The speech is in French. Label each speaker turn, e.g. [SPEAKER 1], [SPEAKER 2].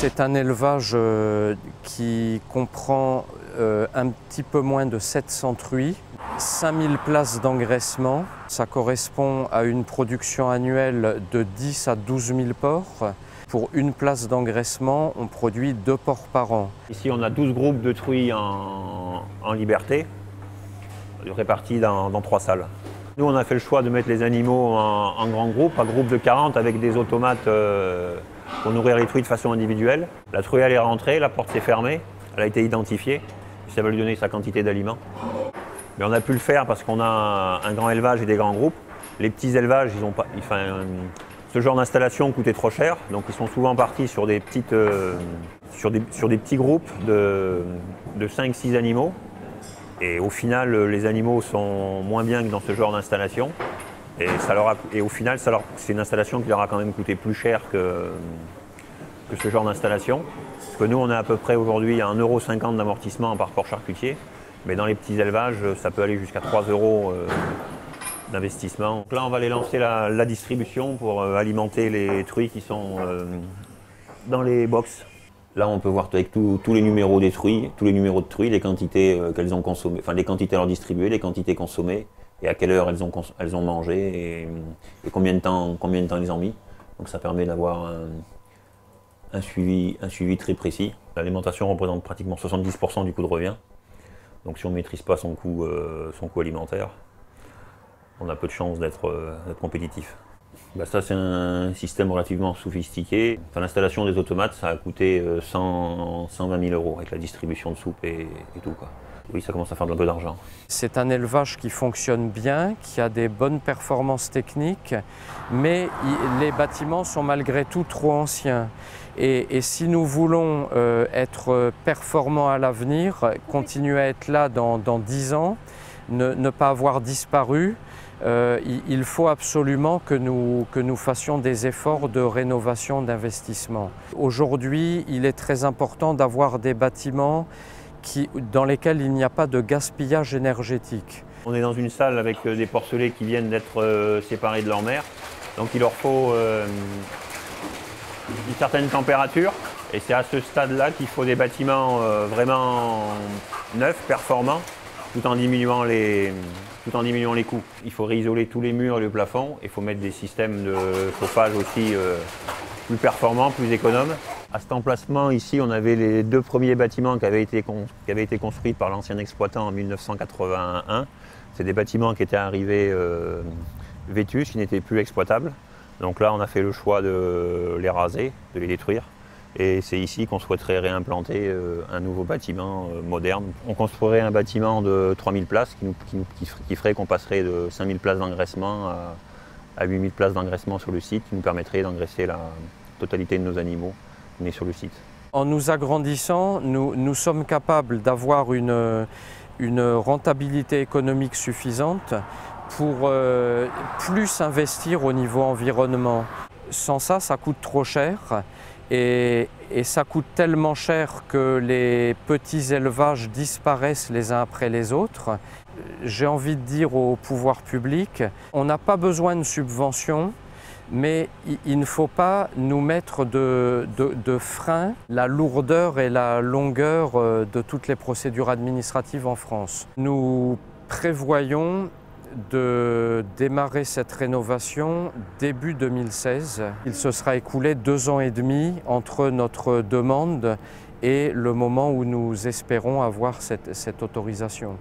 [SPEAKER 1] C'est un élevage qui comprend un petit peu moins de 700 truies, 5000 places d'engraissement. Ça correspond à une production annuelle de 10 à 12 000 porcs. Pour une place d'engraissement, on produit 2 porcs par an.
[SPEAKER 2] Ici, on a 12 groupes de truies en liberté, répartis dans 3 salles. Nous, on a fait le choix de mettre les animaux en grands groupes, un groupe de 40 avec des automates pour nourrir les truies de façon individuelle. La truie, elle est rentrée, la porte s'est fermée, elle a été identifiée, ça va lui donner sa quantité d'aliments. Mais on a pu le faire parce qu'on a un grand élevage et des grands groupes. Les petits élevages, ce genre d'installation coûtait trop cher, donc ils sont souvent partis sur des petits groupes de 5-6 animaux. Et au final, les animaux sont moins bien que dans ce genre d'installation. Et au final, c'est une installation qui leur a quand même coûté plus cher que ce genre d'installation. Parce que nous, on a à peu près aujourd'hui 1,50 € d'amortissement par porc charcutier. Mais dans les petits élevages, ça peut aller jusqu'à 3 € d'investissement. Donc là, on va aller lancer la distribution pour alimenter les truies qui sont dans les box. Là, on peut voir avec tous les numéros des truies, tous les numéros de truies, les quantités qu'elles ont consommées, enfin les quantités à leur distribuer, les quantités consommées et à quelle heure elles ont mangé et combien de temps ils ont mis. Donc ça permet d'avoir un suivi très précis. L'alimentation représente pratiquement 70 % du coût de revient. Donc si on ne maîtrise pas son coût alimentaire, on a peu de chances d'être compétitif. Ça, c'est un système relativement sophistiqué. L'installation des automates, ça a coûté 120 000 € avec la distribution de soupe et tout, quoi. Oui, ça commence à faire un peu d'argent.
[SPEAKER 1] C'est un élevage qui fonctionne bien, qui a des bonnes performances techniques, mais les bâtiments sont malgré tout trop anciens. Et si nous voulons être performants à l'avenir, continuer à être là dans 10 ans, ne pas avoir disparu, il faut absolument que nous fassions des efforts de rénovation, d'investissement. Aujourd'hui, il est très important d'avoir des bâtiments dans lesquels il n'y a pas de gaspillage énergétique.
[SPEAKER 2] On est dans une salle avec des porcelets qui viennent d'être séparés de leur mère, donc il leur faut une certaine température. Et c'est à ce stade-là qu'il faut des bâtiments vraiment neufs, performants, tout en diminuant les coûts. Il faut réisoler tous les murs et le plafond. Il faut mettre des systèmes de chauffage aussi plus performants, plus économes. À cet emplacement, ici, on avait les 2 premiers bâtiments qui avaient été construits par l'ancien exploitant en 1981. C'est des bâtiments qui étaient arrivés vétustes, qui n'étaient plus exploitables. Donc là, on a fait le choix de les raser, de les détruire. Et c'est ici qu'on souhaiterait réimplanter un nouveau bâtiment moderne. On construirait un bâtiment de 3000 places qui ferait qu'on passerait de 5000 places d'engraissement à 8000 places d'engraissement sur le site, qui nous permettrait d'engraisser la totalité de nos animaux nés sur le site.
[SPEAKER 1] En nous agrandissant, nous sommes capables d'avoir une rentabilité économique suffisante pour plus investir au niveau environnement. Sans ça, ça coûte trop cher. Et ça coûte tellement cher que les petits élevages disparaissent les uns après les autres. J'ai envie de dire au pouvoir public, on n'a pas besoin de subventions, mais il ne faut pas nous mettre de frein la lourdeur et la longueur de toutes les procédures administratives en France. Nous prévoyons de démarrer cette rénovation début 2016. Il se sera écoulé 2 ans et demi entre notre demande et le moment où nous espérons avoir cette autorisation.